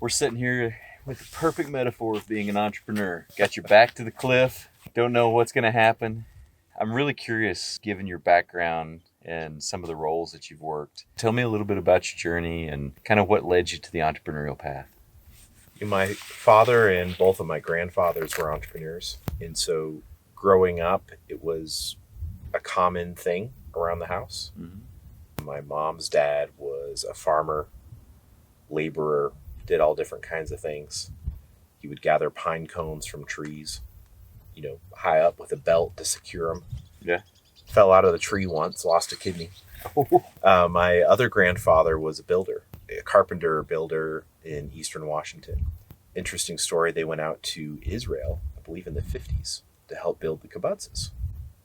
We're sitting here with the perfect metaphor of being an entrepreneur. Got your back to the cliff, don't know what's going to happen. I'm really curious, given your background and some of the roles that you've worked. Tell me a little bit about your journey and kind of what led you to the entrepreneurial path. My father and both of my grandfathers were entrepreneurs. And so growing up, it was a common thing around the house. Mm-hmm. My mom's dad was a farmer, laborer, did all different kinds of things. He would gather pine cones from trees, high up with a belt to secure them. Yeah. Fell out of the tree once, lost a kidney. My other grandfather was a builder, a carpenter builder in Eastern Washington. Interesting story. They went out to Israel, I believe in the 50s, to help build the kibbutzes.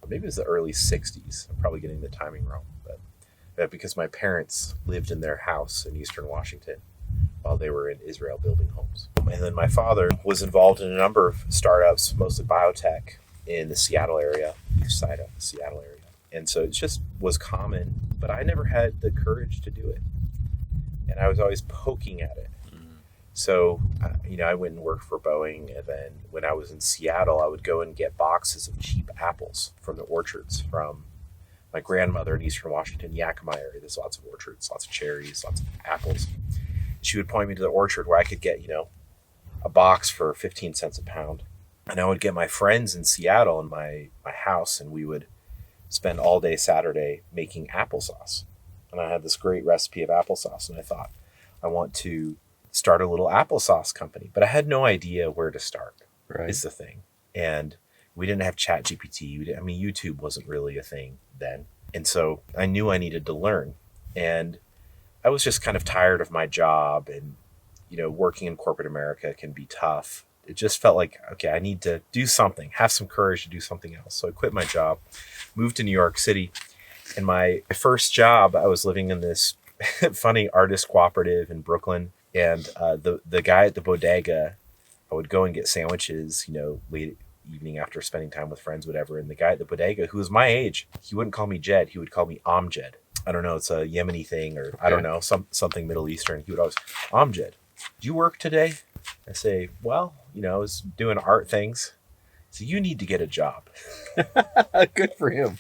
Or maybe it was the early 60s. I'm probably getting the timing wrong. But because my parents lived in their house in Eastern Washington while they were in Israel building homes. And then my father was involved in a number of startups, mostly biotech, in the Seattle area, east side of the Seattle area. And so it just was common, but I never had the courage to do it. And I was always poking at it. So, I went and worked for Boeing. And then when I was in Seattle, I would go and get boxes of cheap apples from the orchards from my grandmother in Eastern Washington, Yakima area. There's lots of orchards, lots of cherries, lots of apples. She would point me to the orchard where I could get, a box for 15 cents a pound. And I would get my friends in Seattle in my house, and we would spend all day Saturday making applesauce. And I had this great recipe of applesauce, and I thought, I want to start a little applesauce company. But I had no idea where to start, is the thing. And we didn't have ChatGPT. YouTube wasn't really a thing then. And so I knew I needed to learn. And I was just kind of tired of my job, and, working in corporate America can be tough. It just felt like, okay, I need to do something, have some courage to do something else. So I quit my job, moved to New York City. And my first job, I was living in this funny artist cooperative in Brooklyn. And the guy at the bodega, I would go and get sandwiches, late evening after spending time with friends, whatever. And the guy at the bodega, who was my age, he wouldn't call me Jed. He would call me Amjed. I don't know. It's a Yemeni thing, or I don't know, something Middle Eastern. He would always, Amjed, do you work today? I say, well, I was doing art things. So you need to get a job. Good for him.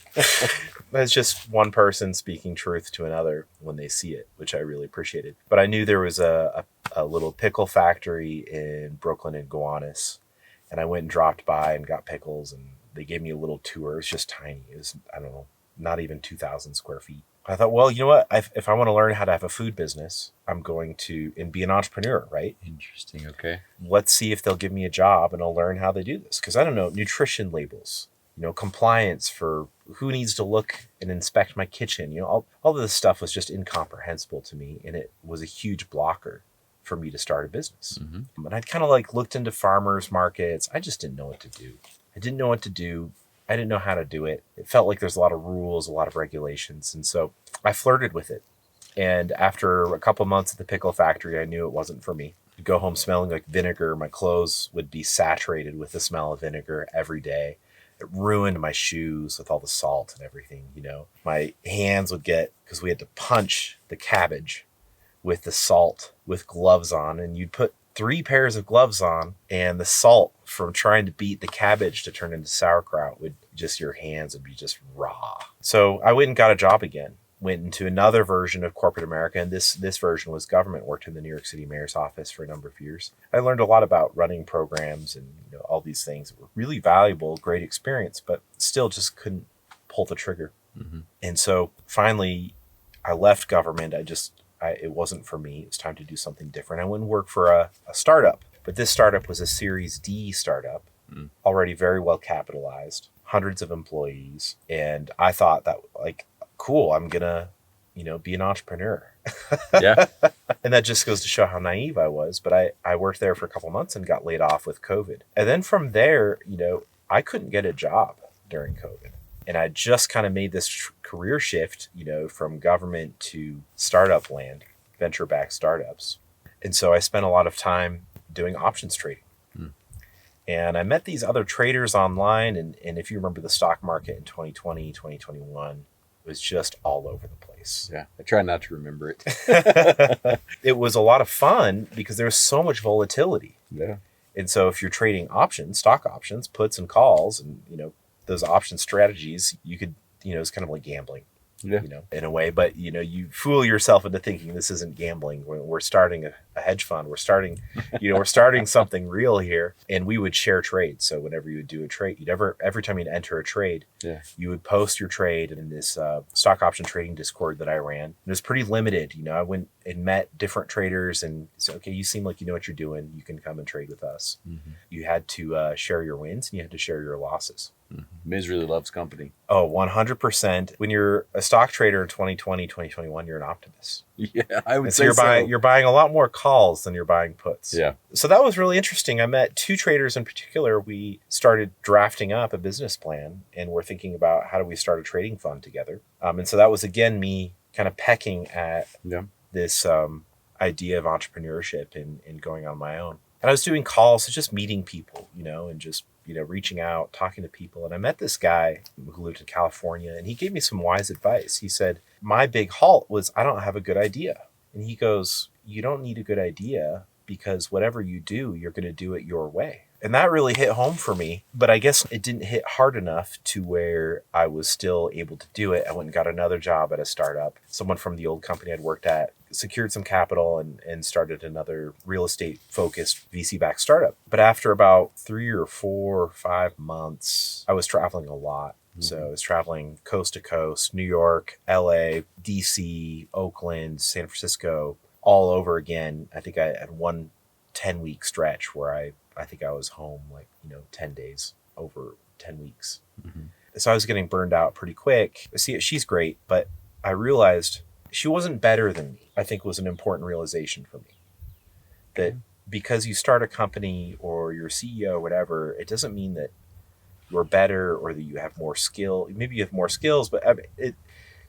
That's just one person speaking truth to another when they see it, which I really appreciated. But I knew there was a little pickle factory in Brooklyn and Gowanus. And I went and dropped by and got pickles, and they gave me a little tour. It was just tiny. It was, I don't know, not even 2,000 square feet. I thought, well, you know what? If I want to learn how to have a food business, I'm going to and be an entrepreneur, right? Interesting. Okay. Let's see if they'll give me a job and I'll learn how they do this. Because I don't know, nutrition labels, compliance for who needs to look and inspect my kitchen. All of this stuff was just incomprehensible to me. And it was a huge blocker for me to start a business. Mm-hmm. And I'd kind of looked into farmers markets. I just didn't know what to do. I didn't know how to do it. It felt like there's a lot of rules, a lot of regulations. And so I flirted with it. And after a couple months at the pickle factory, I knew it wasn't for me. I'd go home smelling like vinegar. My clothes would be saturated with the smell of vinegar every day. It ruined my shoes with all the salt and everything, My hands would get, because we had to punch the cabbage with the salt with gloves on. And you'd put 3 pairs of gloves on, and the salt from trying to beat the cabbage to turn into sauerkraut your hands would be just raw. So I went and got a job again, went into another version of corporate America. And this version was government, worked in the New York City mayor's office for a number of years. I learned a lot about running programs and all these things that were really valuable, great experience, but still just couldn't pull the trigger. Mm-hmm. And so finally I left government. It wasn't for me. It was time to do something different. I went and worked for a startup, but this startup was a Series D startup, already very well capitalized, hundreds of employees. And I thought that, cool, I'm going to, be an entrepreneur. Yeah. And that just goes to show how naive I was. But I worked there for a couple months and got laid off with COVID. And then from there, I couldn't get a job during COVID. And I just kind of made this career shift, from government to startup land, venture-backed startups. And so I spent a lot of time doing options trading. And I met these other traders online. And if you remember the stock market in 2020, 2021, it was just all over the place. Yeah, I try not to remember it. It was a lot of fun because there was so much volatility. Yeah. And so if you're trading options, stock options, puts and calls, and, those option strategies, you could, it's kind of like gambling. Yeah. In a way, but you fool yourself into thinking this isn't gambling. We're starting a hedge fund. We're starting, we're starting something real here. And we would share trades. So whenever you would do a trade, every time you'd enter a trade, you would post your trade in this stock option trading Discord that I ran. It was pretty limited. I went and met different traders and said, okay, you seem like you know what you're doing. You can come and trade with us. Mm-hmm. You had to share your wins and you had to share your losses. Mm-hmm. Misery loves company. Oh, 100%. When you're a stock trader in 2020, 2021, you're an optimist. Yeah, I would say so. You're buying a lot more calls than you're buying puts. Yeah. So that was really interesting. I met two traders in particular. We started drafting up a business plan and we're thinking about how do we start a trading fund together. And so that was, again, me kind of pecking at this idea of entrepreneurship and going on my own. And I was doing calls, so just meeting people, and just reaching out, talking to people. And I met this guy who lived in California, and he gave me some wise advice. He said, my big halt was, I don't have a good idea. And he goes, you don't need a good idea because whatever you do, you're going to do it your way. And that really hit home for me. But I guess it didn't hit hard enough to where I was still able to do it. I went and got another job at a startup. Someone from the old company I'd worked at secured some capital and started another real estate focused VC-backed startup. But after about 3 or 4 or 5 months, I was traveling a lot. Mm-hmm. So I was traveling coast to coast, New York, LA, DC, Oakland, San Francisco, all over again. I think I had one 10-week stretch where I think I was home 10 days over 10 weeks. Mm-hmm. So I was getting burned out pretty quick. See, she's great, but I realized she wasn't better than me, I think was an important realization for me. That because you start a company or you're a CEO or whatever, it doesn't mean that you're better or that you have more skill. Maybe you have more skills, but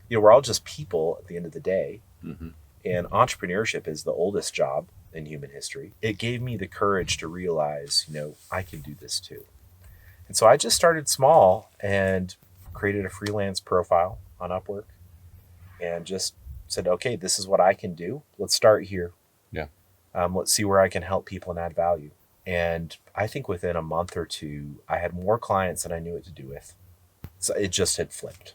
we're all just people at the end of the day. Mm-hmm. And entrepreneurship is the oldest job in human history. It gave me the courage to realize, I can do this too. And so I just started small and created a freelance profile on Upwork and just said, okay, this is what I can do. Let's start here. Yeah. Let's see where I can help people and add value. And I think within a month or two, I had more clients than I knew what to do with. So it just had flipped.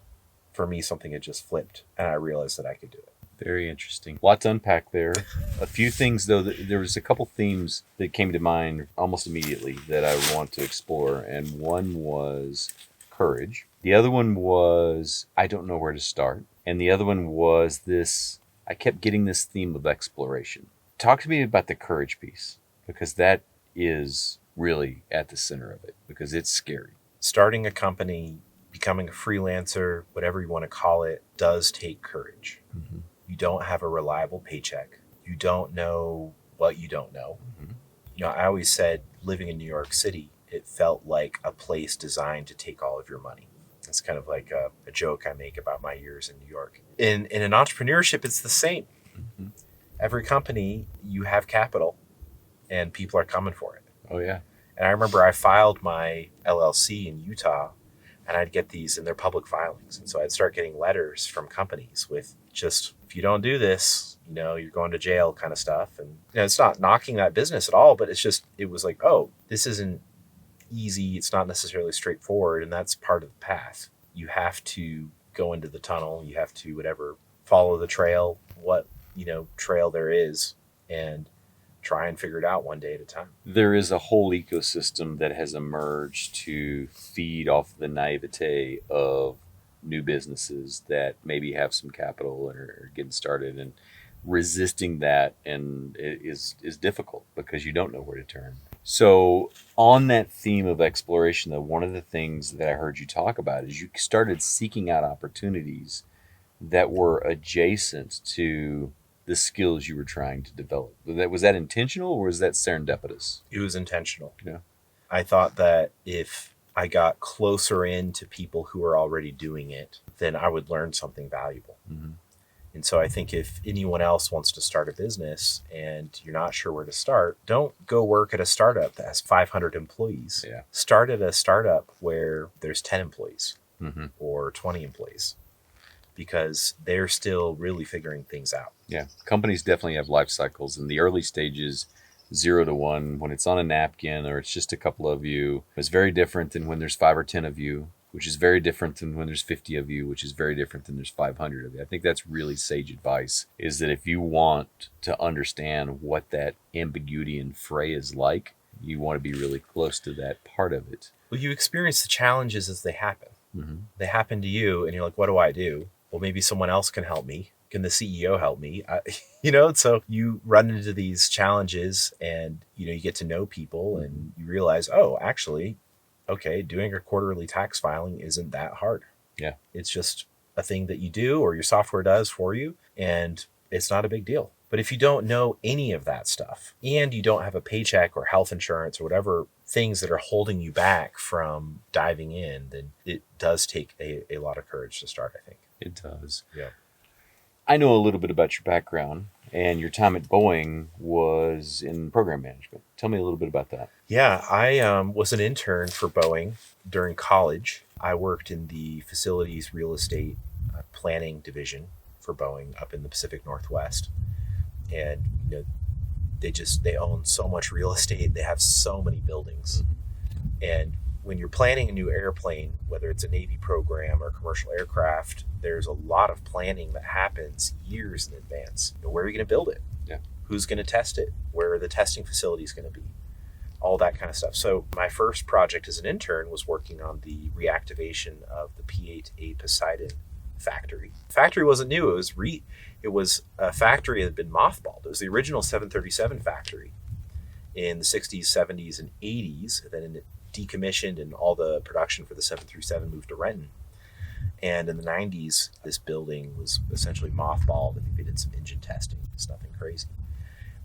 For me, something had just flipped and I realized that I could do it. Very interesting. Lots to unpack there. A few things, though, there was a couple themes that came to mind almost immediately that I want to explore. And one was courage. The other one was, I don't know where to start. And the other one was this, I kept getting this theme of exploration. Talk to me about the courage piece, because that is really at the center of it, because it's scary. Starting a company, becoming a freelancer, whatever you want to call it, does take courage. Mm-hmm. You don't have a reliable paycheck. You don't know what you don't know. Mm-hmm. I always said living in New York City, it felt like a place designed to take all of your money. It's kind of like a joke I make about my years in New York. In an entrepreneurship, it's the same. Mm-hmm. Every company, you have capital and people are coming for it. Oh, yeah. And I remember I filed my LLC in Utah and I'd get these in their public filings. And so I'd start getting letters from companies with just, if you don't do this, you're going to jail kind of stuff. And it's not knocking that business at all, but it was like, oh, this isn't easy. It's not necessarily straightforward. And that's part of the path. You have to go into the tunnel. You have to follow the trail, what, trail there is, and try and figure it out one day at a time. There is a whole ecosystem that has emerged to feed off the naivete of new businesses that maybe have some capital and are getting started, and resisting that and it is difficult because you don't know where to turn. So on that theme of exploration, though, one of the things that I heard you talk about is you started seeking out opportunities that were adjacent to the skills you were trying to develop. Was that intentional or was that serendipitous? It was intentional. Yeah. I thought that if I got closer in to people who are already doing it, then I would learn something valuable. Mm-hmm. And so I think if anyone else wants to start a business and you're not sure where to start, don't go work at a startup that has 500 employees. Yeah. Start at a startup where there's 10 employees mm-hmm. or 20 employees. because they're still really figuring things out. Yeah, companies definitely have life cycles. In the early stages, 0 to 1, when it's on a napkin or it's just a couple of you, is very different than when there's 5 or 10 of you, which is very different than when there's 50 of you, which is very different than there's 500 of you. I think that's really sage advice, is that if you want to understand what that ambiguity and fray is like, you want to be really close to that part of it. Well, you experience the challenges as they happen. Mm-hmm. They happen to you and you're like, what do I do? Well, maybe someone else can help me. Can the CEO help me? So you run into these challenges and, you get to know people and you realize, oh, actually, okay, doing a quarterly tax filing isn't that hard. Yeah. It's just a thing that you do or your software does for you, and it's not a big deal. But if you don't know any of that stuff and you don't have a paycheck or health insurance or whatever things that are holding you back from diving in, then it does take a lot of courage to start, I think. It does. Yeah. I know a little bit about your background, and your time at Boeing was in program management. Tell me a little bit about that. Yeah, I was an intern for Boeing during college. I worked in the facilities real estate planning division for Boeing up in the Pacific Northwest. And they own so much real estate. They have so many buildings. And when you're planning a new airplane, whether it's a Navy program or commercial aircraft, there's a lot of planning that happens years in advance. Where are you going to build it? Yeah. Who's going to test it? Where are the testing facilities going to be? All that kind of stuff. So my first project as an intern was working on the reactivation of the P-8A Poseidon factory. The factory wasn't new. It was a factory that had been mothballed. It was the original 737 factory in the 60s, 70s, and 80s. Then it decommissioned and all the production for the 737 moved to Renton. And in the 90s, this building was essentially mothballed. I think they did some engine testing. It's nothing crazy.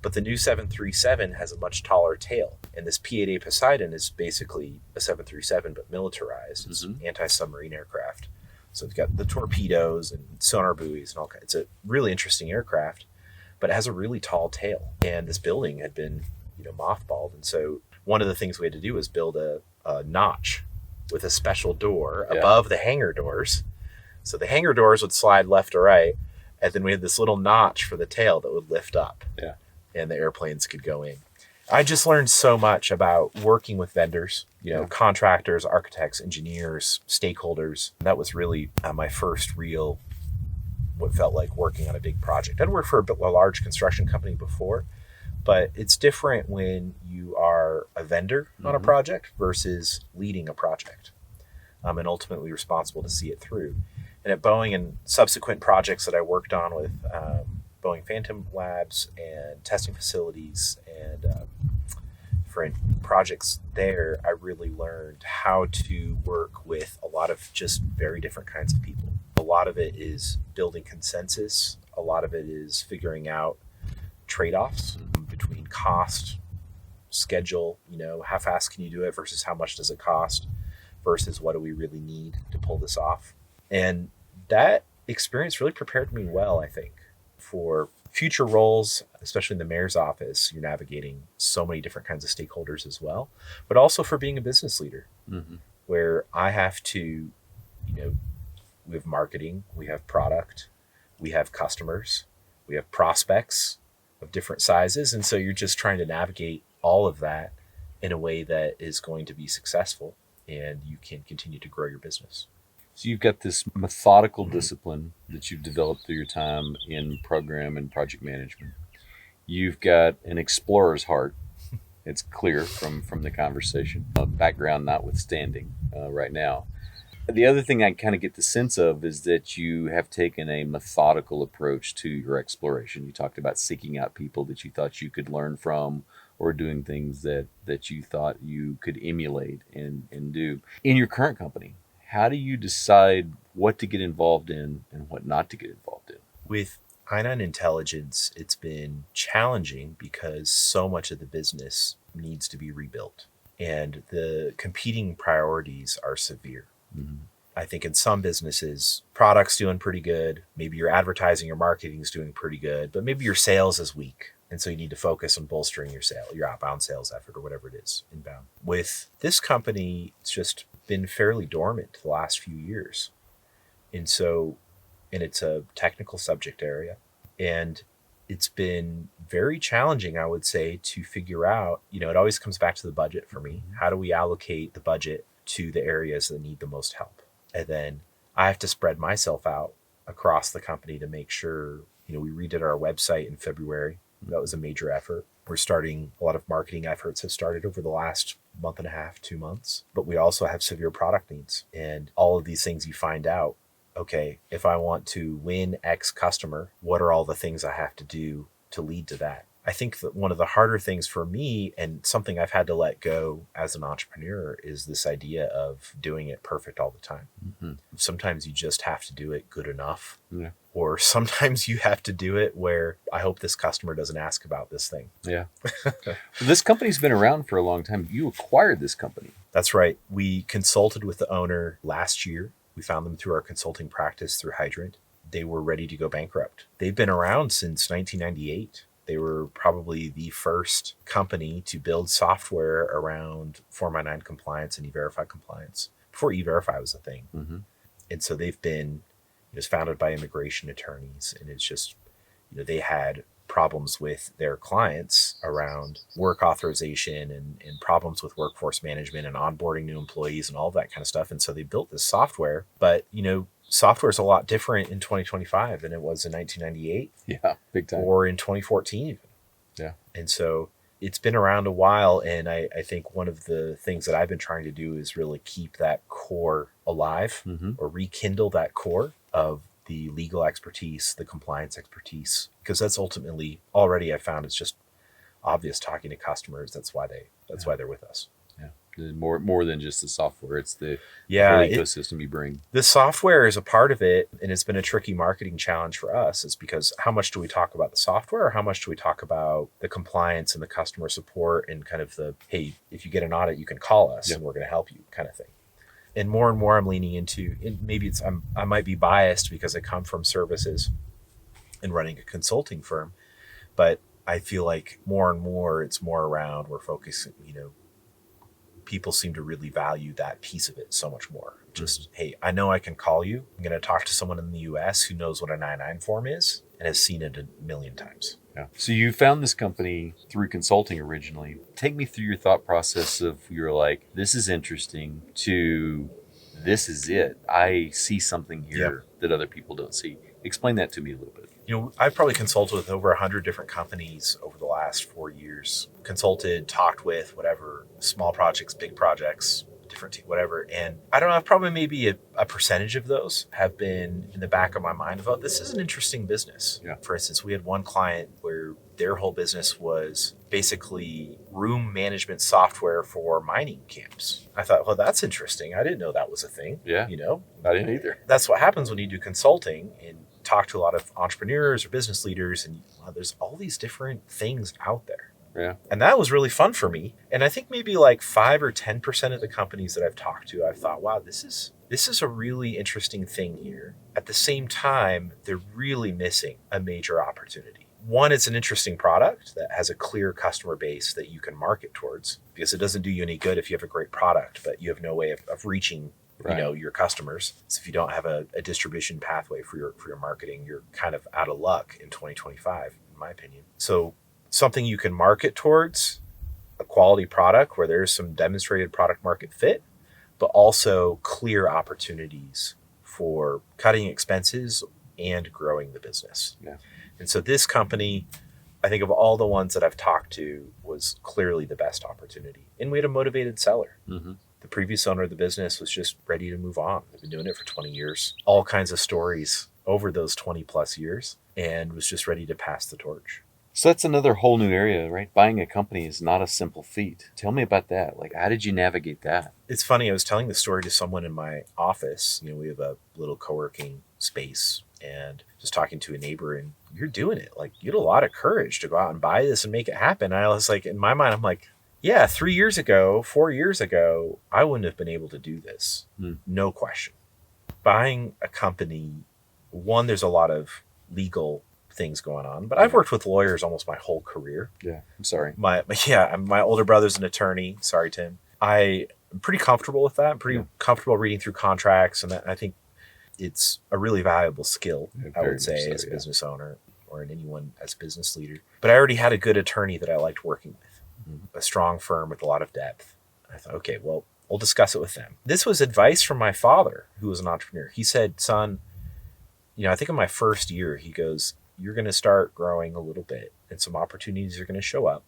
But the new 737 has a much taller tail. And this P-8A Poseidon is basically a 737, but militarized. It's an anti-submarine aircraft. So it's got the torpedoes and sonar buoys and all kinds. It's a really interesting aircraft, but it has a really tall tail. And this building had been, mothballed. And so one of the things we had to do was build a notch with a special door above the hangar doors. So the hangar doors would slide left or right. And then we had this little notch for the tail that would lift up. Yeah. And the airplanes could go in. I just learned so much about working with vendors, contractors, architects, engineers, stakeholders. That was really my first real, what felt like working on a big project. I'd worked for a large construction company before, but it's different when you are a vendor on a project versus leading a project and ultimately responsible to see it through. And at Boeing and subsequent projects that I worked on with Boeing Phantom Labs and testing facilities and different projects there, I really learned how to work with a lot of just very different kinds of people. A lot of it is building consensus. A lot of it is figuring out trade-offs between cost, schedule, how fast can you do it versus how much does it cost versus what do we really need to pull this off. And that experience really prepared me well, I think, for future roles, especially in the mayor's office. You're navigating so many different kinds of stakeholders as well, but also for being a business leader, where I have to, we have marketing, we have product, we have customers, we have prospects of different sizes. And so you're just trying to navigate all of that in a way that is going to be successful and you can continue to grow your business. So you've got this methodical discipline that you've developed through your time in program and project management. You've got an explorer's heart. It's clear from the conversation, background notwithstanding right now. The other thing I kind of get the sense of is that you have taken a methodical approach to your exploration. You talked about seeking out people that you thought you could learn from or doing things that you thought you could emulate and do. In your current company, how do you decide what to get involved in and what not to get involved in? With Ion Intelligence, it's been challenging because so much of the business needs to be rebuilt and the competing priorities are severe. I think in some businesses, product's doing pretty good. Maybe your advertising or marketing is doing pretty good, but maybe your sales is weak. And so you need to focus on bolstering your outbound sales effort or whatever it is, inbound. With this company, it's just been fairly dormant the last few years. And so and it's a technical subject area. And it's been very challenging, I would say, to figure out, it always comes back to the budget for me. How do we allocate the budget to the areas that need the most help? And then I have to spread myself out across the company to make sure, we redid our website in February. That was a major effort. We're starting, a lot of marketing efforts have started over the last month and a half, 2 months, but we also have severe product needs. And all of these things you find out, okay, if I want to win X customer, what are all the things I have to do to lead to that? I think that one of the harder things for me, and something I've had to let go as an entrepreneur, is this idea of doing it perfect all the time. Mm-hmm. Sometimes you just have to do it good enough. Yeah. Or sometimes you have to do it where I hope this customer doesn't ask about this thing. Yeah. This company's been around for a long time. You acquired this company. That's right. We consulted with the owner last year. We found them through our consulting practice through Hydrant. They were ready to go bankrupt. They've been around since 1998. They were probably the first company to build software around Form I-9 compliance and E-Verify compliance before E-Verify was a thing. Mm-hmm. And so they've been, it was founded by immigration attorneys, and it's just, they had problems with their clients around work authorization and problems with workforce management and onboarding new employees and all that kind of stuff. And so they built this software, but, software is a lot different in 2025 than it was in 1998. Yeah, big time. Or in 2014 even. Yeah. And so it's been around a while. And I think one of the things that I've been trying to do is really keep that core alive, mm-hmm. or rekindle that core of the legal expertise, the compliance expertise, because that's ultimately already I found it's just obvious talking to customers. That's why they're with us. More than just the software. It's the whole ecosystem you bring. The software is a part of it, and it's been a tricky marketing challenge for us. Is because how much do we talk about the software, or how much do we talk about the compliance and the customer support and kind of the, hey, if you get an audit, you can call us and we're going to help you kind of thing. And more I'm leaning into, and maybe I might be biased because I come from services and running a consulting firm, but I feel like more and more it's more around we're focusing, people seem to really value that piece of it so much more. Just, hey, I know I can call you. I'm going to talk to someone in the US who knows what a 99 form is and has seen it a million times. Yeah. So you found this company through consulting originally. Take me through your thought process of you're like, this is interesting to this is it. I see something here that other people don't see. Explain that to me a little bit. I've probably consulted with over 100 different companies over the last 4 years. Consulted, talked with, whatever, small projects, big projects, different team, whatever. And I don't know, probably maybe a percentage of those have been in the back of my mind about this is an interesting business. Yeah. For instance, we had one client where their whole business was basically room management software for mining camps. I thought, well, that's interesting. I didn't know that was a thing. Yeah. I didn't either. That's what happens when you do consulting and talk to a lot of entrepreneurs or business leaders, and there's all these different things out there. Yeah. And that was really fun for me. And I think maybe like 5 or 10% of the companies that I've talked to, I've thought, wow, this is a really interesting thing here. At the same time, they're really missing a major opportunity. One, it's an interesting product that has a clear customer base that you can market towards, because it doesn't do you any good if you have a great product, but you have no way of reaching your customers. So if you don't have a distribution pathway for your marketing, you're kind of out of luck in 2025, in my opinion. So something you can market towards, a quality product where there's some demonstrated product market fit, but also clear opportunities for cutting expenses and growing the business. Yeah. And so this company, I think of all the ones that I've talked to, was clearly the best opportunity. And we had a motivated seller. Mm-hmm. The previous owner of the business was just ready to move on. They've been doing it for 20 years, all kinds of stories over those 20 plus years, and was just ready to pass the torch. So that's another whole new area, right? Buying a company is not a simple feat. Tell me about that. Like, how did you navigate that? It's funny. I was telling the story to someone in my office. We have a little co-working space, and just talking to a neighbor, and you're doing it. Like, you had a lot of courage to go out and buy this and make it happen. And I was like, in my mind, I'm like, yeah, 3 years ago, 4 years ago, I wouldn't have been able to do this. No question. Buying a company, one, there's a lot of legal things going on, but I've worked with lawyers almost my whole career. Yeah, I'm sorry. My older brother's an attorney. Sorry, Tim. I'm pretty comfortable with that. I'm pretty comfortable reading through contracts, and that, I think It's a really valuable skill, Yeah, I very would say, much so, as a yeah. business owner or in anyone as a business leader. But I already had a good attorney that I liked working with, a strong firm with a lot of depth. I thought, okay, well, we'll discuss it with them. This was advice from my father, who was an entrepreneur. He said, son, I think in my first year, he goes, you're going to start growing a little bit and some opportunities are going to show up.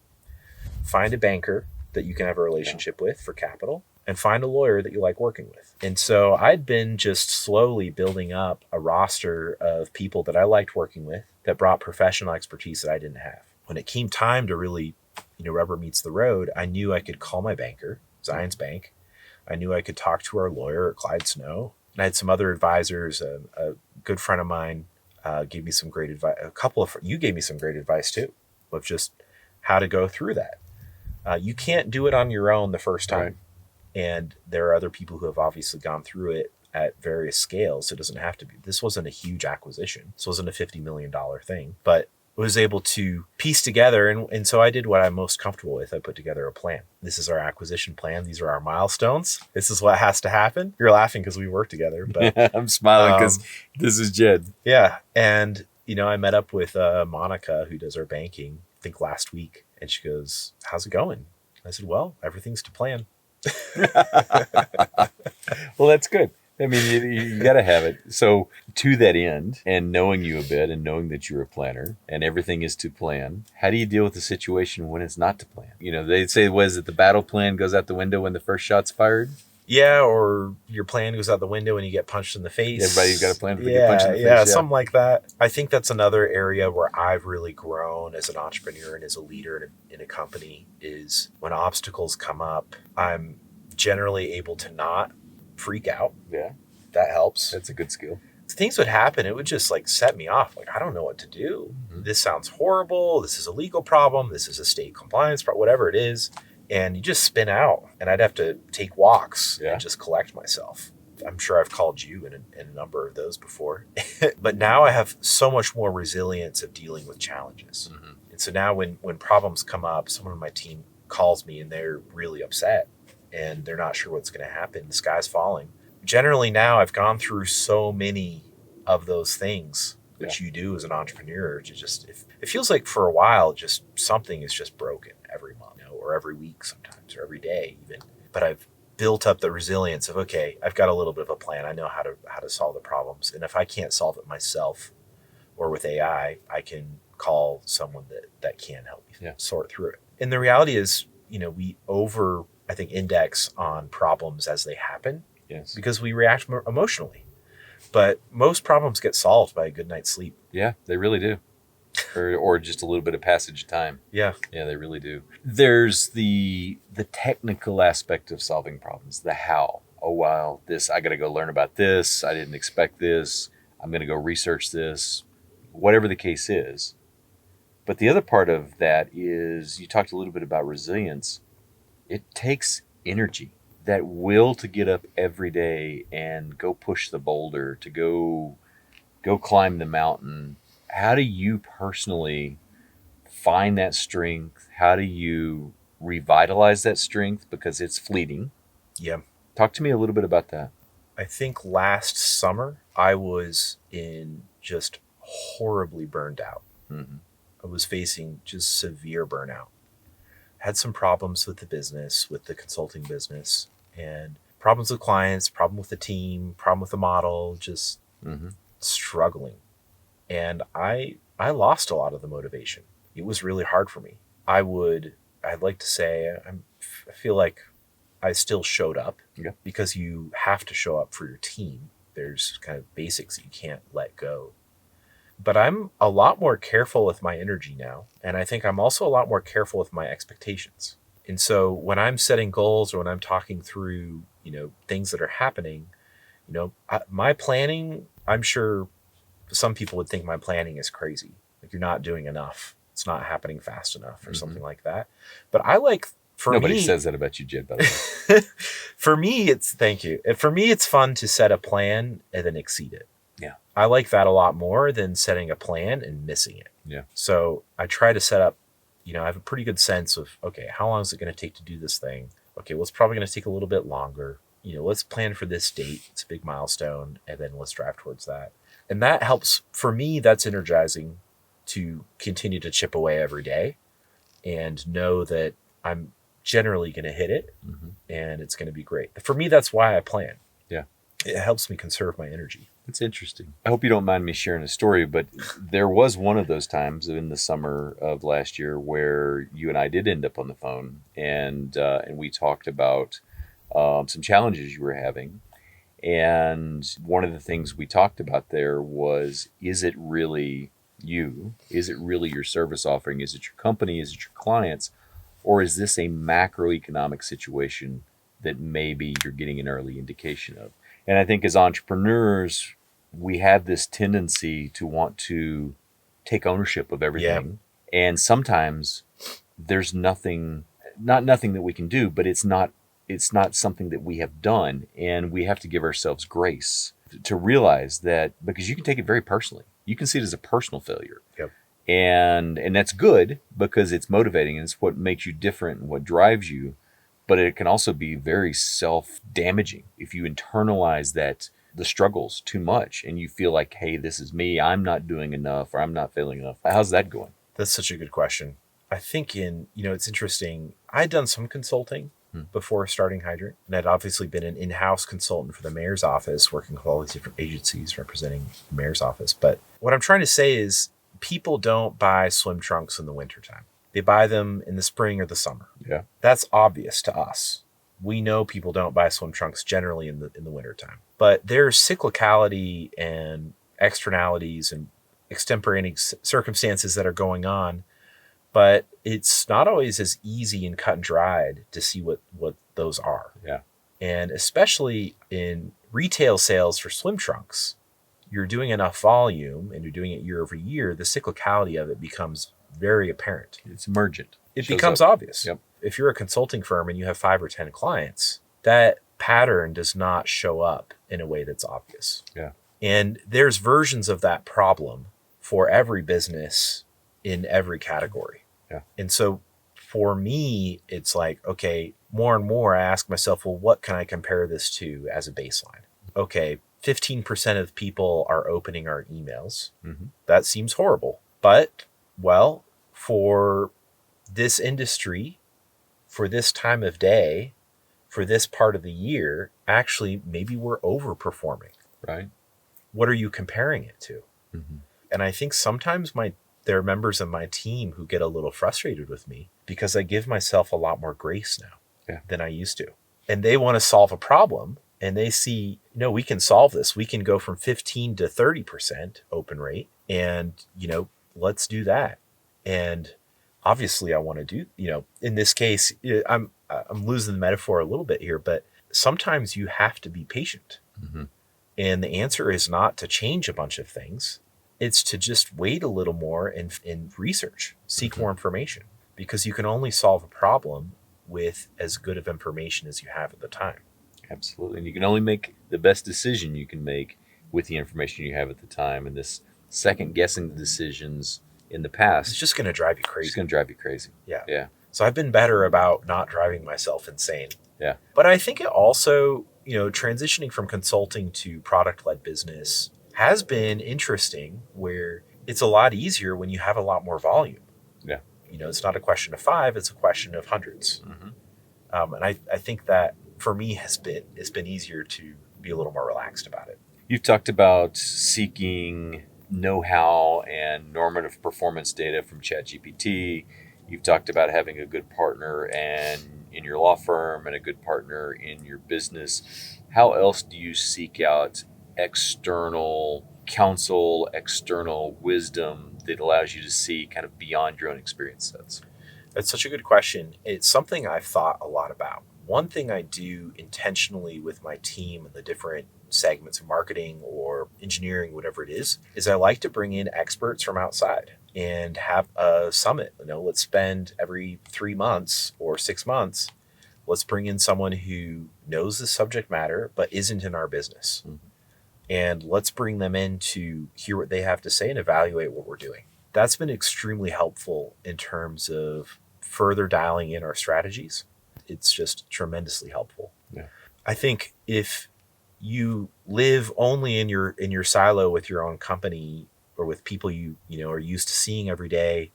Find a banker that you can have a relationship with for capital, and find a lawyer that you like working with. And so I'd been just slowly building up a roster of people that I liked working with that brought professional expertise that I didn't have. When it came time to really, rubber meets the road, I knew I could call my banker, Zions Bank. I knew I could talk to our lawyer at Clyde Snow. And I had some other advisors. A good friend of mine gave me some great advice. You gave me some great advice too, of just how to go through that. You can't do it on your own the first time. Right. And there are other people who have obviously gone through it at various scales. It doesn't have to be. This wasn't a huge acquisition. This wasn't a $50 million thing, but was able to piece together. And so I did what I'm most comfortable with. I put together a plan. This is our acquisition plan. These are our milestones. This is what has to happen. You're laughing because we work together. But I'm smiling because this is Jed. Yeah. And, I met up with Monica, who does our banking, I think last week. And she goes, how's it going? I said, well, everything's to plan. Well, that's good. I mean, you got to have it. So to that end, and knowing you a bit and knowing that you're a planner and everything is to plan, how do you deal with the situation when it's not to plan? They say, was it the battle plan goes out the window when the first shot's fired? Yeah, or your plan goes out the window and you get punched in the face. Everybody's got a plan for get punched in the face. Yeah, something like that. I think that's another area where I've really grown as an entrepreneur and as a leader in a company is when obstacles come up, I'm generally able to not freak out. Yeah. That helps. That's a good skill. Things would happen. It would just set me off. I don't know what to do. Mm-hmm. This sounds horrible. This is a legal problem. This is a state compliance problem, whatever it is. And you just spin out, and I'd have to take walks and just collect myself. I'm sure I've called you in a number of those before. But now I have so much more resilience of dealing with challenges. Mm-hmm. And so now when problems come up, someone on my team calls me and they're really upset and they're not sure what's going to happen. The sky's falling. Generally now I've gone through so many of those things which you do as an entrepreneur. It feels like for a while, just something is just broken every month, or every week sometimes, or every day even. But I've built up the resilience of, okay, I've got a little bit of a plan. I know how to solve the problems. And if I can't solve it myself or with AI, I can call someone that can help me sort through it. And the reality is, we I think, index on problems as they happen because we react emotionally. But most problems get solved by a good night's sleep. Yeah, they really do. Or just a little bit of passage of time. Yeah, they really do. There's the technical aspect of solving problems, the how. Oh, wow, I got to go learn about this. I didn't expect this. I'm going to go research this, whatever the case is. But the other part of that is you talked a little bit about resilience. It takes energy, that will to get up every day and go push the boulder, to go climb the mountain. How do you personally find that strength? How do you revitalize that strength? Because it's fleeting. Yeah. Talk to me a little bit about that. I think last summer I was just horribly burned out. Mm-hmm. I was facing just severe burnout. Had some problems with the business, with the consulting business, and problems with clients, problem with the team, problem with the model, just struggling. And I lost a lot of the motivation. It was really hard for me. I'd like to say I feel like I still showed up because you have to show up for your team. There's kind of basics that you can't let go. But I'm a lot more careful with my energy now. And I think I'm also a lot more careful with my expectations. And so when I'm setting goals or when I'm talking through, things that are happening, my planning, I'm sure some people would think my planning is crazy. Like you're not doing enough. It's not happening fast enough or something like that. But Nobody says that about you, Jed Butler. For me, thank you. For me, it's fun to set a plan and then exceed it. Yeah. I like that a lot more than setting a plan and missing it. Yeah. So I try to set up, I have a pretty good sense of, okay, how long is it going to take to do this thing? Okay, well, it's probably going to take a little bit longer. let's plan for this date. It's a big milestone, and then let's drive towards that. And that helps. For me, that's energizing to continue to chip away every day and know that I'm generally going to hit it, and it's going to be great. For me, that's why I plan. Yeah. It helps me conserve my energy. That's interesting. I hope you don't mind me sharing a story, but there was one of those times in the summer of last year where you and I did end up on the phone, and we talked about some challenges you were having. And one of the things we talked about there was, is it really you? Is it really your service offering? Is it your company? Is it your clients? Or is this a macroeconomic situation that maybe you're getting an early indication of? And I think as entrepreneurs, we have this tendency to want to take ownership of everything. Yeah. And sometimes there's not nothing that we can do, but it's not something that we have done. And we have to give ourselves grace to realize that, because you can take it very personally. You can see it as a personal failure. Yep. And that's good because it's motivating and it's what makes you different and what drives you. But it can also be very self-damaging if you internalize the struggles too much and you feel like, hey, this is me, I'm not doing enough, or I'm not failing enough. How's that going? That's such a good question. I think it's interesting. I'd done some consulting before starting Hydrant, and I'd obviously been an in-house consultant for the mayor's office, working with all these different agencies representing the mayor's office. But what I'm trying to say is people don't buy swim trunks in the wintertime. They buy them in the spring or the summer. Yeah. That's obvious to us. We know people don't buy swim trunks generally in the wintertime. But there's cyclicality and externalities and extemporaneous circumstances that are going on. But it's not always as easy and cut and dried to see what those are. Yeah. And especially in retail sales for swim trunks, you're doing enough volume and you're doing it year over year, the cyclicality of it becomes very apparent. It's emergent. It becomes obvious. Yep. If you're a consulting firm and you have 5 or 10 clients, that pattern does not show up in a way that's obvious. Yeah. And there's versions of that problem for every business in every category. Yeah. And so for me, it's like, okay, more and more I ask myself, well, what can I compare this to as a baseline? Okay, 15% of people are opening our emails. Mm-hmm. That seems horrible. But, well, for this industry, for this time of day, for this part of the year, actually, maybe we're overperforming. Right. What are you comparing it to? Mm-hmm. And I think sometimes there are members of my team who get a little frustrated with me because I give myself a lot more grace now than I used to. And they want to solve a problem and they see, no, we can solve this. We can go from 15 to 30% open rate and, let's do that. And obviously I want to do, in this case, I'm losing the metaphor a little bit here, but sometimes you have to be patient. Mm-hmm. And the answer is not to change a bunch of things. It's to just wait a little more and research, seek more information, because you can only solve a problem with as good of information as you have at the time. Absolutely. And you can only make the best decision you can make with the information you have at the time. And this second guessing the decisions in the past, it's just going to drive you crazy. It's going to drive you crazy. Yeah. Yeah. So I've been better about not driving myself insane. Yeah. But I think it also, transitioning from consulting to product-led business has been interesting, where it's a lot easier when you have a lot more volume. Yeah. It's not a question of 5, it's a question of hundreds. Mm-hmm. And I think that for me it's been easier to be a little more relaxed about it. You've talked about seeking know-how and normative performance data from ChatGPT. You've talked about having a good partner and in your law firm and a good partner in your business. How else do you seek out external counsel, external wisdom that allows you to see kind of beyond your own experience sets? That's such a good question. It's something I've thought a lot about. One thing I do intentionally with my team and the different segments of marketing or engineering, whatever it is I like to bring in experts from outside and have a summit. Let's spend every 3 months or 6 months, let's bring in someone who knows the subject matter but isn't in our business. Mm-hmm. And let's bring them in to hear what they have to say and evaluate what we're doing. That's been extremely helpful in terms of further dialing in our strategies. It's just tremendously helpful. Yeah. I think if you live only in your silo with your own company or with people you know are used to seeing every day,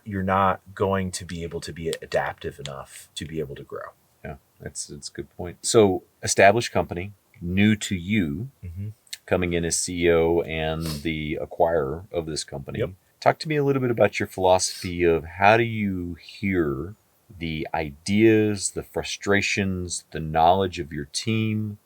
you're not going to be able to be adaptive enough to be able to grow. Yeah, that's a good point. So, established company, new to you, Mm-hmm. coming in as CEO and the acquirer of this company. Yep. Talk to me a little bit about your philosophy of how do you hear the ideas, the frustrations, the knowledge of your team?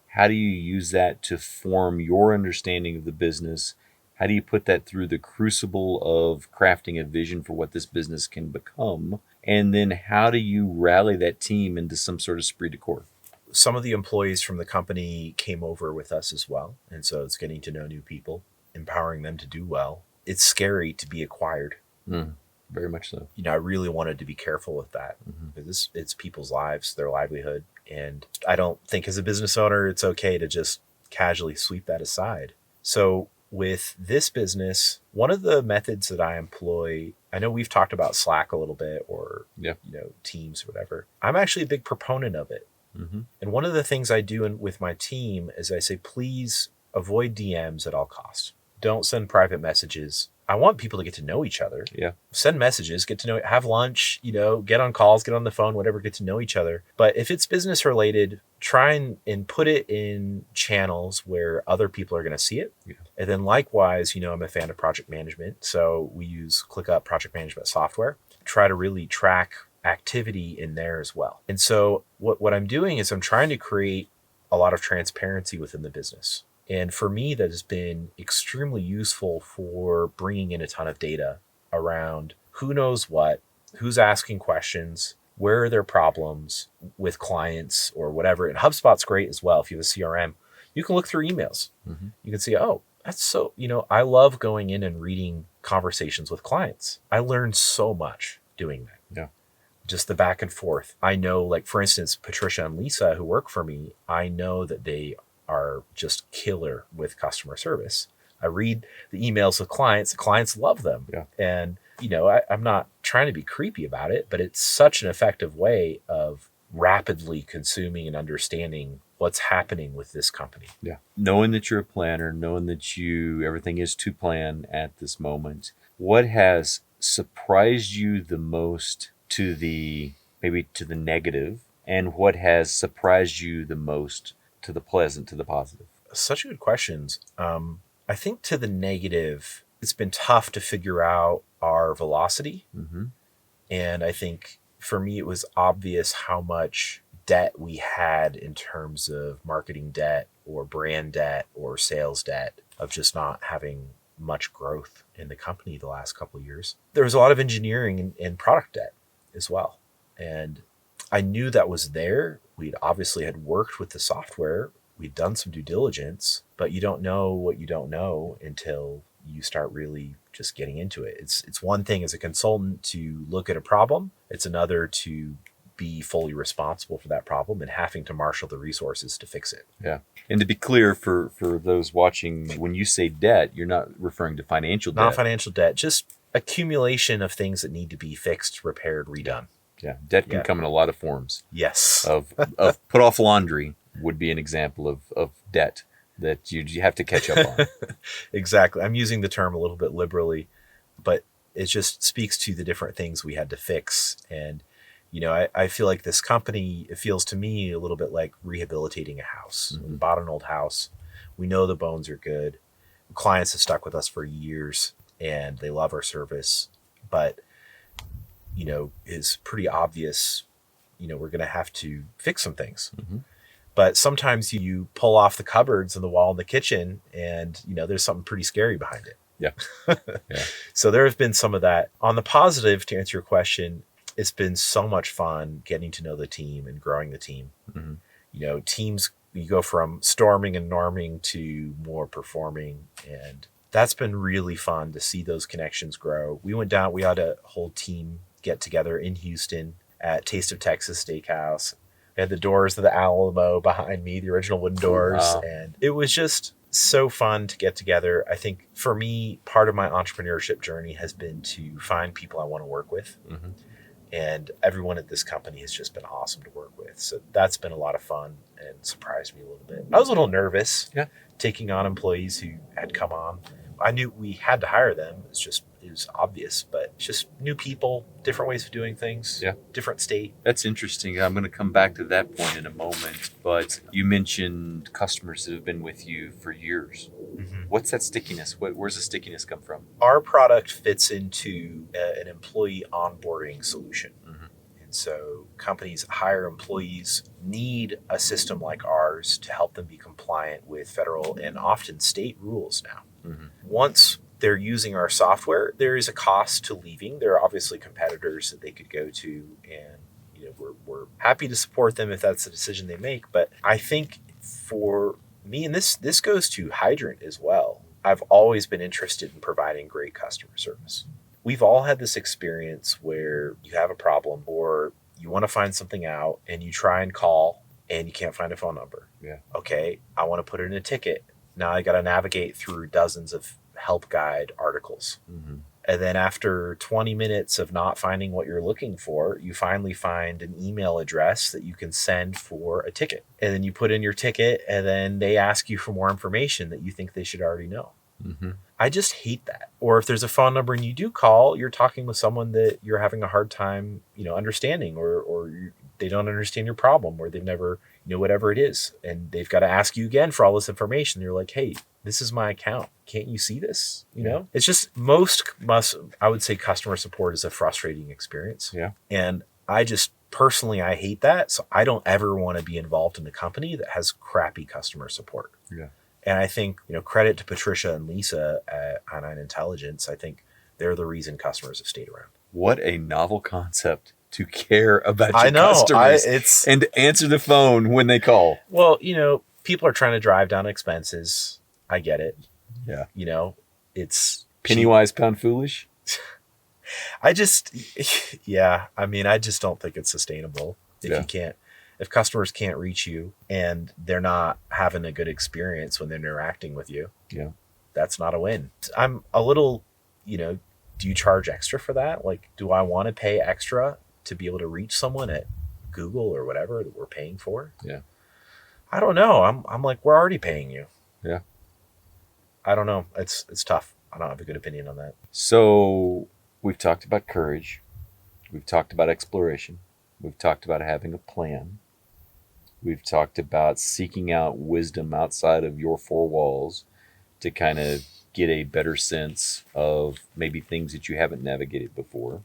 How do you use that to form your understanding of the business? How do you put that through the crucible of crafting a vision for what this business can become? And then how do you rally that team into some sort of esprit de corps? Some of the employees from the company came over with us as well. And so it's getting to know new people, empowering them to do well. It's scary to be acquired. Very much so. You know, I really wanted to be careful with that because it's people's lives, their livelihood. And I don't think as a business owner, it's okay to just casually sweep that aside. So with this business, one of the methods that I employ, I know we've talked about Slack a little bit or, Yeah. you know, Teams or whatever. I'm actually a big proponent of it. Mm-hmm. And one of the things I do with my team is I say, please avoid DMs at all costs. Don't send private messages. I want people to get to know each other. Yeah. Send messages, get to know, have lunch, you know, get on calls, get on the phone, whatever, get to know each other. But if it's business related, try and put it in channels where other people are going to see it. Yeah. And then likewise, you know, I'm a fan of project management. So we use ClickUp project management software. Try to really track activity in there as well. And so what I'm doing is I'm trying to create a lot of transparency within the business. And for me, that has been extremely useful for bringing in a ton of data around who knows what, who's asking questions, where are their problems with clients or whatever. And HubSpot's great as well. If you have a CRM, you can look through emails. Mm-hmm. You can see, oh, that's so, you know, I love going in and reading conversations with clients. I learned so much doing that. Yeah. Just the back and forth. I know, like, for instance, Patricia and Lisa, who work for me, I know that they are just killer with customer service. I read the emails with clients. The clients love them. Yeah. And, you know, I'm not trying to be creepy about it, but it's such an effective way of rapidly consuming and understanding what's happening with this company. Yeah. Knowing that you're a planner, knowing that everything is to plan at this moment, what has surprised you the most to the negative, and what has surprised you the most to the pleasant, to the positive? Such good questions. I think to the negative, it's been tough to figure out our velocity. Mm-hmm. And I think for me, it was obvious how much debt we had in terms of marketing debt or brand debt or sales debt, of just not having much growth in the company the last couple of years. There was a lot of engineering and product debt as well. And I knew that was there. We'd obviously had worked with the software. We'd done some due diligence, but you don't know what you don't know until you start really just getting into it. It's one thing as a consultant to look at a problem. It's another to be fully responsible for that problem and having to marshal the resources to fix it. Yeah. And to be clear for those watching, when you say debt, you're not referring to financial debt. Not financial debt, just accumulation of things that need to be fixed, repaired, redone. Yeah. Debt can come in a lot of forms. Yes. Of put off laundry would be an example of debt that you have to catch up on. Exactly. I'm using the term a little bit liberally, but it just speaks to the different things we had to fix. And, you know, I feel like this company, it feels to me a little bit like rehabilitating a house. Mm-hmm. We bought an old house. We know the bones are good. Clients have stuck with us for years and they love our service, but, you know, it's pretty obvious, you know, we're going to have to fix some things. Mm-hmm. But sometimes you pull off the cupboards and the wall in the kitchen and, you know, there's something pretty scary behind it. Yeah. Yeah. So there has been some of that. On the positive, to answer your question, it's been so much fun getting to know the team and growing the team. Mm-hmm. You know, teams, you go from storming and norming to more performing. And that's been really fun to see those connections grow. We went down, we had a whole team get together in Houston at Taste of Texas Steakhouse. I had the doors of the Alamo behind me, the original wooden doors. Wow. And it was just so fun to get together. I think for me, part of my entrepreneurship journey has been to find people I want to work with. Mm-hmm. And everyone at this company has just been awesome to work with. So that's been a lot of fun and surprised me a little bit. I was a little nervous taking on employees who had come on. I knew we had to hire them. It was obvious, but just new people, different ways of doing things, different state. That's interesting. I'm going to come back to that point in a moment, but you mentioned customers that have been with you for years. Mm-hmm. What's that stickiness? Where's the stickiness come from? Our product fits into an employee onboarding solution. Mm-hmm. And so companies that hire employees need a system like ours to help them be compliant with federal and often state rules now. Mm-hmm. Once they're using our software, there is a cost to leaving. There are obviously competitors that they could go to, and we're happy to support them if that's the decision they make. But I think for me, and this goes to Hydrant as well, I've always been interested in providing great customer service. We've all had this experience where you have a problem or you want to find something out and you try and call and you can't find a phone number. Yeah. Okay, I want to put it in a ticket. Now I got to navigate through dozens of help guide articles. Mm-hmm. And then after 20 minutes of not finding what you're looking for, you finally find an email address that you can send for a ticket. And then you put in your ticket and then they ask you for more information that you think they should already know. Mm-hmm. I just hate that. Or if there's a phone number and you do call, you're talking with someone that you're having a hard time, understanding, or they don't understand your problem, or they've never, whatever it is. And they've got to ask you again for all this information. You're like, hey, this is my account. Can't you see this? It's just I would say customer support is a frustrating experience. Yeah. And I hate that. So I don't ever want to be involved in a company that has crappy customer support. Yeah. And I think, credit to Patricia and Lisa at Iodine Intelligence. I think they're the reason customers have stayed around. What a novel concept to care about your I know, customers and to answer the phone when they call. Well, people are trying to drive down expenses. I get it. Yeah. It's penny wise, pound foolish. I just don't think it's sustainable if customers can't reach you and they're not having a good experience when they're interacting with you. Yeah. That's not a win. I'm a little, do you charge extra for that? Like, do I want to pay extra to be able to reach someone at Google or whatever that we're paying for? Yeah. I don't know. I'm like, we're already paying you. Yeah. I don't know. It's tough. I don't have a good opinion on that. So we've talked about courage. We've talked about exploration. We've talked about having a plan. We've talked about seeking out wisdom outside of your four walls to kind of get a better sense of maybe things that you haven't navigated before.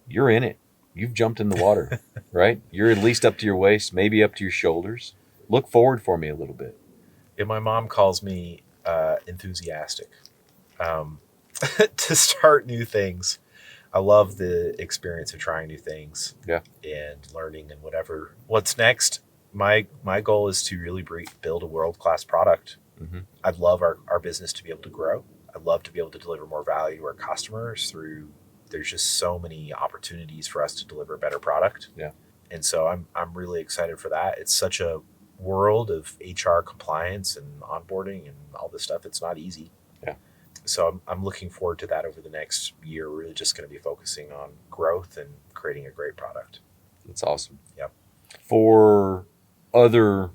You're in it. You've jumped in the water, right? You're at least up to your waist, maybe up to your shoulders. Look forward for me a little bit. And my mom calls me enthusiastic to start new things. I love the experience of trying new things and learning and whatever. What's next? My goal is to really build a world-class product. Mm-hmm. I'd love our business to be able to grow. I'd love to be able to deliver more value to our customers there's just so many opportunities for us to deliver a better product. Yeah. And so I'm really excited for that. It's such a world of HR compliance and onboarding and all this stuff. It's not easy. Yeah. So I'm looking forward to that over the next year. We're really just going to be focusing on growth and creating a great product. That's awesome. Yep. For other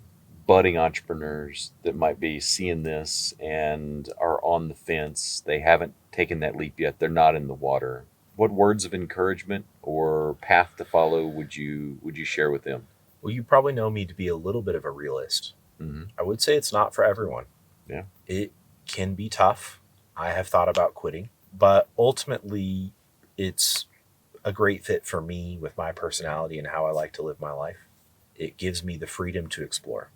budding entrepreneurs that might be seeing this and are on the fence, they haven't taken that leap yet, they're not in the water, what words of encouragement or path to follow would you share with them? Well, you probably know me to be a little bit of a realist. Mm-hmm. I would say it's not for everyone. Yeah. It can be tough. I have thought about quitting, but ultimately it's a great fit for me with my personality and how I like to live my life. It gives me the freedom to explore.